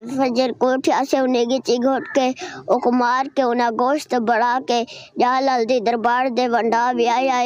फजर को उठा से उन्हें गिची घोट के ओको मार के उन्हें गोश्त बढ़ा के जहाँ हल्दी दरबार दे वंडा भी आया।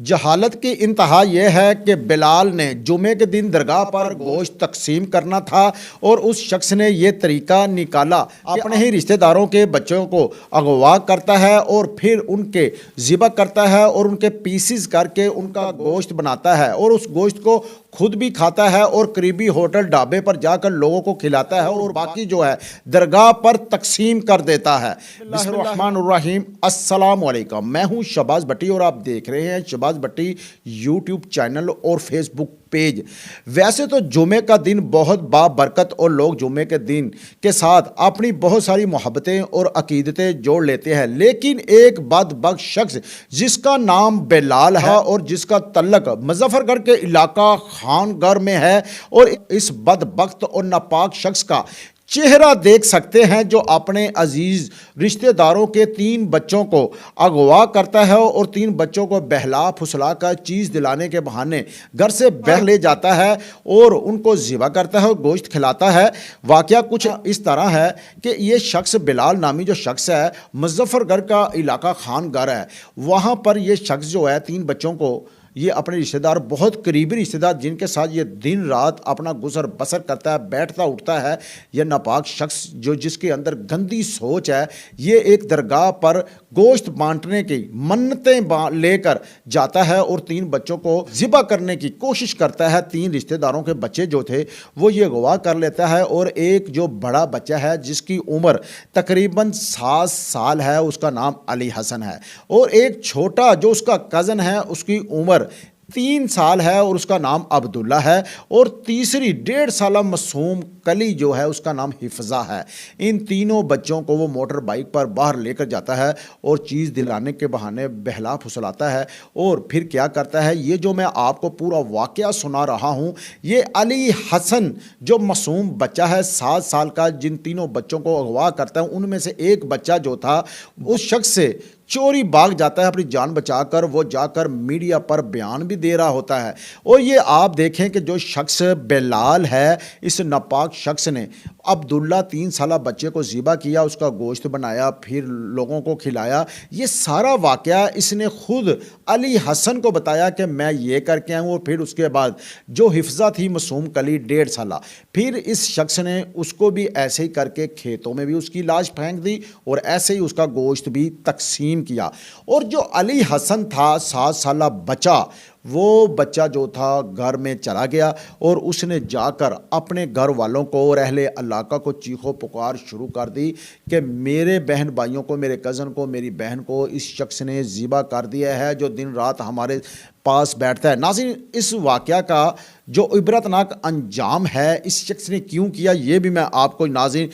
जहालत की इंतहा यह है कि बिलाल ने जुमे के दिन दरगाह पर गोश्त तकसीम करना था और उस शख्स ने यह तरीका निकाला, अपने ही रिश्तेदारों के बच्चों को अगवा करता है और फिर उनके ज़िबा करता है और उनके पीसीज करके उनका गोश्त बनाता है और उस गोश्त को खुद भी खाता है और करीबी होटल ढाबे पर जाकर लोगों को खिलाता है और बाकी जो है दरगाह पर तकसीम कर देता है। बिस्मिल्लाहिर्रहमानिर्रहीम, अस्सलाम वालेकुम। मैं हूं शहबाज भट्टी और आप देख रहे हैं शहबाज भट्टी यूट्यूब चैनल और फेसबुक पेज। वैसे तो जुमे का दिन बहुत बाबरकत और लोग जुमे के दिन के साथ अपनी बहुत सारी मोहब्बतें और अकीदतें जोड़ लेते हैं, लेकिन एक बदबख्त शख्स जिसका नाम बिलाल है और जिसका तल्लक मुजफ्फरगढ़ के इलाका खानगर में है, और इस बदबख्त और नापाक शख्स का चेहरा देख सकते हैं जो अपने अजीज रिश्तेदारों के 3 बच्चों को अगवा करता है और 3 बच्चों को बहला फुसला कर चीज़ दिलाने के बहाने घर से बह ले जाता है और उनको ज़िबा करता है और गोश्त खिलाता है। वाक़या कुछ इस तरह है कि ये शख्स बिलाल नामी जो शख्स है, मुजफ्फरगढ़ का इलाका खानगर है, वहाँ पर ये शख्स जो है 3 बच्चों को, ये अपने रिश्तेदार, बहुत करीबी रिश्तेदार जिनके साथ ये दिन रात अपना गुजर बसर करता है, बैठता उठता है, यह नापाक शख्स जो जिसके अंदर गंदी सोच है, ये एक दरगाह पर गोश्त बांटने की मन्नतें लेकर जाता है और 3 बच्चों को ज़िबा करने की कोशिश करता है। 3 रिश्तेदारों के बच्चे जो थे वो ये अगवा कर लेता है और एक जो बड़ा बच्चा है जिसकी उम्र तकरीबन 7 साल है, उसका नाम अली हसन है, और एक छोटा जो उसका कज़न है उसकी उम्र 3 साल है और उसका नाम अब्दुल्ला है, और तीसरी 1.5 साल मासूम कली जो है उसका नाम हिफ्जा है। इन तीनों बच्चों को वो मोटर बाइक पर बाहर लेकर जाता है और चीज़ दिलाने के बहाने बहला फुसलाता है और फिर क्या करता है, ये जो मैं आपको पूरा वाक़या सुना रहा हूँ, ये अली हसन जो मासूम बच्चा है 7 साल का, जिन तीनों बच्चों को अगवा करता है, उनमें से एक बच्चा जो था उस शख्स से चोरी भाग जाता है अपनी जान बचाकर। वो जाकर मीडिया पर बयान भी दे रहा होता है। और ये आप देखें कि जो शख्स बिलाल है, इस नापाक शख्स ने अब्दुल्ला 3 साला बच्चे को ज़िबा किया, उसका गोश्त बनाया, फिर लोगों को खिलाया। ये सारा वाक़या इसने खुद अली हसन को बताया कि मैं ये करके आया हूँ, और फिर उसके बाद जो हिफ्जा थी मासूम कली 1.5 साला, फिर इस शख्स ने उसको भी ऐसे ही करके खेतों में भी उसकी लाश फेंक दी और ऐसे ही उसका गोश्त भी तकसीम किया। और जो अली हसन था 7 साला बच्चा, वो बच्चा जो था घर में चला गया और उसने जाकर अपने घर वालों को और अहले इलाका को चीखो पुकार शुरू कर दी कि मेरे बहन भाइयों को, मेरे कज़न को, मेरी बहन को इस शख्स ने ज़िबा कर दिया है जो दिन रात हमारे पास बैठता है। नाज़रीन, इस वाक़या का जो इबरतनाक अंजाम है इस शख्स ने क्यों किया, ये भी मैं आपको नाज़रीन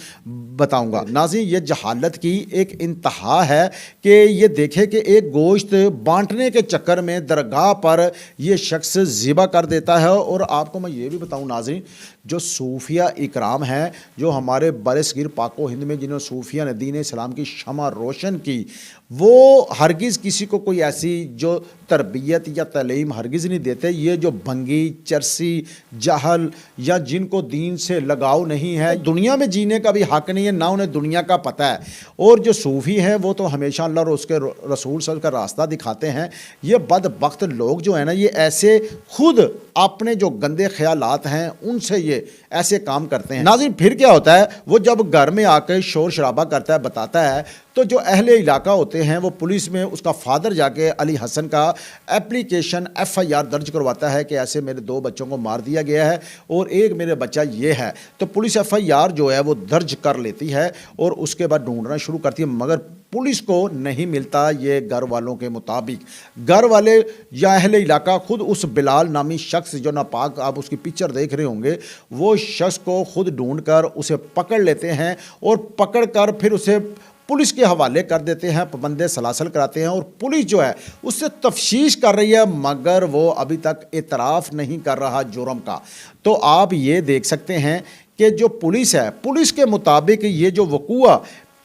बताऊंगा। नाज़रीन, ये जहालत की एक इंतहा है कि ये देखे कि एक गोश्त बांटने के चक्कर में दरगाह पर ये शख्स ज़िबा कर देता है। और आपको मैं ये भी बताऊं नाज़रीन, जो सूफिया इकराम हैं, जो हमारे बरसगीर पाको हिंद में जिन्होंने सूफिया ने दीन इस्लाम की शमा रोशन की, वो हरगिज़ किसी को कोई ऐसी जो तरबियत या तालीम हरगिज़ नहीं देते। ये जो भंगी, चरसी, जहल या जिनको दीन से लगाव नहीं है, दुनिया में जीने का भी हक नहीं है, ना उन्हें दुनिया का पता है। और जो सूफ़ी हैं वो तो हमेशा अल्लाह और उसके रसूल सल्लल्लाहु अलैहि वसल्लम का रास्ता दिखाते हैं। ये बदबख्त लोग जो है ना, ये ऐसे खुद अपने जो गंदे ख्यालात हैं उनसे ये ऐसे काम करते हैं। नाज़रीन, फिर क्या होता है, वो जब घर में आकर शोर शराबा करता है, बताता है, तो जो अहले इलाका होते हैं वो पुलिस में उसका फादर जाके अली हसन का एप्लीकेशन FIR दर्ज करवाता है कि ऐसे मेरे 2 बच्चों को मार दिया गया है और एक मेरे बच्चा ये है। तो पुलिस FIR जो है वो दर्ज कर लेती है और उसके बाद ढूंढना शुरू करती है, मगर पुलिस को नहीं मिलता। ये घर वालों के मुताबिक घर वाले या अहले इलाका खुद उस बिलाल नामी शख्स जो नापाक, आप उसकी पिक्चर देख रहे होंगे, वो शख्स को खुद ढूंढ कर उसे पकड़ लेते हैं और पकड़ कर फिर उसे पुलिस के हवाले कर देते हैं, पाबंदे सलासल कराते हैं। और पुलिस जो है उससे तफ्तीश कर रही है, मगर वो अभी तक इतराफ़ नहीं कर रहा जुर्म का। तो आप ये देख सकते हैं कि जो पुलिस है, पुलिस के मुताबिक ये जो वक़ूआ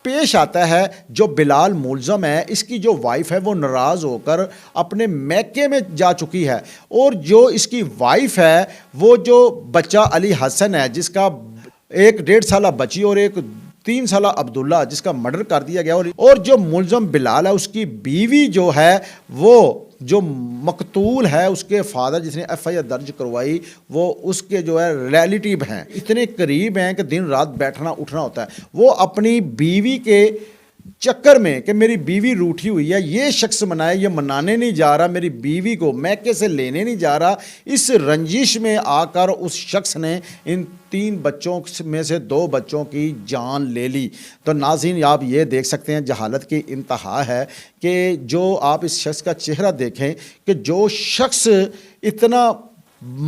पेश आता है, जो बिलाल मुलज़म है, इसकी जो वाइफ है वो नाराज़ होकर अपने मैके में जा चुकी है, और जो इसकी वाइफ है वो जो बच्चा अली हसन है जिसका ایک 1.5 سالہ بچی اور ایک 3 سالہ عبداللہ جس کا مرڈر کر دیا گیا، اور جو ملزم بلال ہے اس کی بیوی جو ہے وہ جو مقتول ہے اس کے فادر جس نے ایف آئی آر درج کروائی وہ اس کے جو ہے ریلیٹیو ہیں، اتنے قریب ہیں کہ دن رات بیٹھنا اٹھنا ہوتا ہے۔ وہ اپنی بیوی کے چکر میں کہ میری بیوی روٹھی ہوئی ہے یہ شخص منائے، یہ منانے نہیں جا رہا، میری بیوی کو میکے سے لینے نہیں جا رہا، اس رنجش میں آ کر اس شخص نے ان 3 بچوں میں سے 2 بچوں کی جان لے لی۔ تو ناظرین آپ یہ دیکھ سکتے ہیں جہالت کی انتہا ہے کہ جو آپ اس شخص کا چہرہ دیکھیں کہ جو شخص اتنا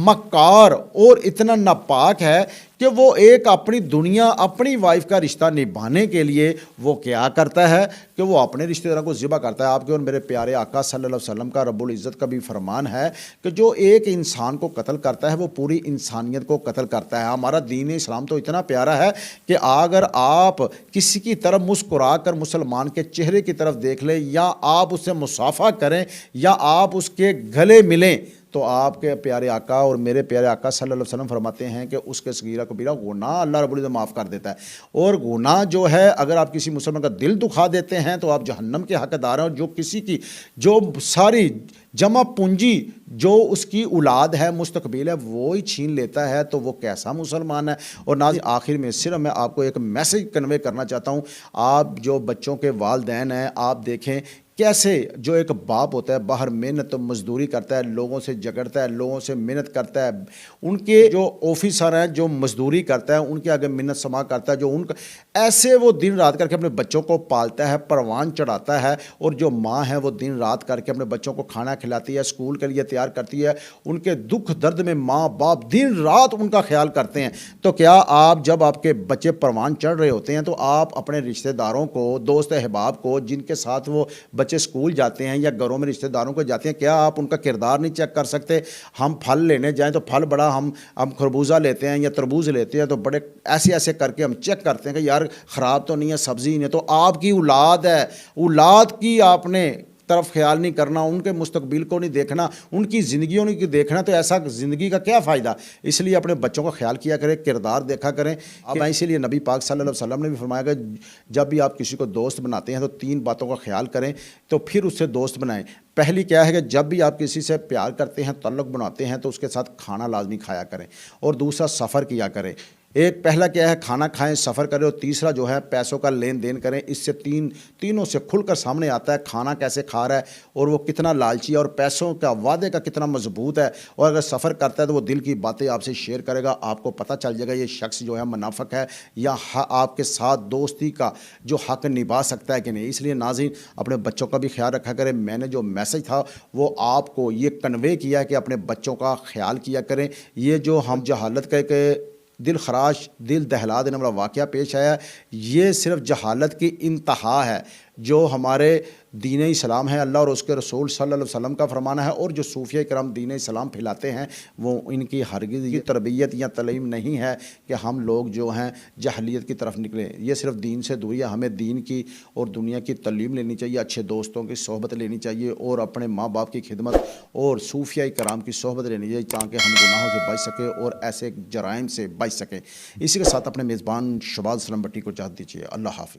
مکار اور اتنا ناپاک ہے کہ وہ ایک اپنی دنیا اپنی وائف کا رشتہ نبھانے کے لیے وہ کیا کرتا ہے کہ وہ اپنے رشتہ داروں کو ذبح کرتا ہے۔ آپ کے اور میرے پیارے آقا صلی اللہ علیہ وسلم کا رب العزت کا بھی فرمان ہے کہ جو ایک انسان کو قتل کرتا ہے وہ پوری انسانیت کو قتل کرتا ہے۔ ہمارا دین اسلام تو اتنا پیارا ہے کہ اگر آپ کسی کی طرف مسکرا کر مسلمان کے چہرے کی طرف دیکھ لیں یا آپ اس سے مصافحہ کریں یا آپ اس کے گلے ملیں تو آپ کے پیارے آقا اور میرے پیارے آقا صلی اللہ علیہ وسلم فرماتے ہیں کہ اس کے صغیرہ کبیرہ گناہ اللہ رب العزت معاف کر دیتا ہے، اور گناہ جو ہے اگر آپ کسی مسلمان کا دل دکھا دیتے ہیں تو آپ جہنم کے حقدار ہیں، اور جو کسی کی جو ساری جمع پونجی جو اس کی اولاد ہے مستقبل ہے وہی چھین لیتا ہے تو وہ کیسا مسلمان ہے۔ اور ناظرین آخر میں صرف میں آپ کو ایک میسج کنوے کرنا چاہتا ہوں، آپ جو بچوں کے والدین ہیں آپ دیکھیں کیسے جو ایک باپ ہوتا ہے باہر محنت و مزدوری کرتا ہے، لوگوں سے جھگڑتا ہے، لوگوں سے محنت کرتا ہے، ان کے جو آفیسر ہیں جو مزدوری کرتا ہے ان کے آگے منت سما کرتا ہے، جو ان کا ایسے وہ دن رات کر کے اپنے بچوں کو پالتا ہے، پروان چڑھاتا ہے، اور جو ماں ہے وہ دن رات کر کے اپنے بچوں کو کھانا کھلاتی ہے، اسکول کے لیے تیار کرتی ہے، ان کے دکھ درد میں ماں باپ دن رات ان کا خیال کرتے ہیں۔ تو کیا آپ جب آپ کے بچے پروان چڑھ رہے ہوتے ہیں تو آپ اپنے رشتہ داروں کو، دوست احباب کو جن کے ساتھ وہ بچے اسکول جاتے ہیں یا گھروں میں رشتہ داروں کو جاتے ہیں، کیا آپ ان کا کردار نہیں چیک کر سکتے؟ ہم پھل لینے جائیں تو پھل بڑا ہم خربوزہ لیتے ہیں یا تربوز لیتے ہیں تو بڑے ایسے کر کے ہم چیک کرتے ہیں کہ یار خراب تو نہیں ہے، سبزی نہیں۔ تو آپ کی اولاد ہے، اولاد کی آپ نے طرف خیال نہیں کرنا، ان کے مستقبل کو نہیں دیکھنا، ان کی زندگیوں کی دیکھنا، تو ایسا زندگی کا کیا فائدہ؟ اس لیے اپنے بچوں کا خیال کیا کریں، کردار دیکھا کریں۔ اب اسی لیے نبی پاک صلی اللہ علیہ وسلم نے بھی فرمایا کہ جب بھی آپ کسی کو دوست بناتے ہیں تو 3 باتوں کا خیال کریں تو پھر اس سے دوست بنائیں۔ پہلی کیا ہے کہ جب بھی آپ کسی سے پیار کرتے ہیں، تعلق بناتے ہیں تو اس کے ساتھ کھانا لازمی کھایا کریں، اور دوسرا سفر کیا کریں۔ ایک پہلا کیا ہے کھانا کھائیں، سفر کریں، اور تیسرا جو ہے پیسوں کا لین دین کریں۔ اس سے تینوں سے کھل کر سامنے آتا ہے کھانا کیسے کھا رہا ہے اور وہ کتنا لالچی ہے، اور پیسوں کا وعدے کا کتنا مضبوط ہے، اور اگر سفر کرتا ہے تو وہ دل کی باتیں آپ سے شیئر کرے گا، آپ کو پتہ چل جائے گا یہ شخص جو ہے منافق ہے یا آپ کے ساتھ دوستی کا جو حق نبھا سکتا ہے کہ نہیں۔ اس لیے ناظرین اپنے بچوں کا بھی خیال رکھا کریں۔ میں نے جو میسج تھا وہ آپ کو یہ کنوے کیا کہ اپنے بچوں کا خیال کیا کریں۔ یہ جو ہم جہالت کہ دل خراش دل دہلا دینے والا واقعہ پیش آیا ہے، یہ صرف جہالت کی انتہا ہے۔ جو ہمارے دین اسلام ہے، اللہ اور اس کے رسول صلی اللہ علیہ وسلم کا فرمانا ہے، اور جو صوفیہ کرام دین اسلام پھیلاتے ہیں وہ ان کی ہرگز یہ تربیت یا تعلیم نہیں ہے کہ ہم لوگ جو ہیں جہلیت کی طرف نکلیں۔ یہ صرف دین سے دوری ہے۔ ہمیں دین کی اور دنیا کی تعلیم لینی چاہیے، اچھے دوستوں کی صحبت لینی چاہیے، اور اپنے ماں باپ کی خدمت اور صوفیہ کرام کی صحبت لینی چاہیے تاکہ ہم گناہوں سے بچ سکیں اور ایسے جرائم سے بچ سکیں۔ اسی کے ساتھ اپنے میزبان شہباز اسلم بٹی کو اجازت دیجیے۔ اللہ حافظ۔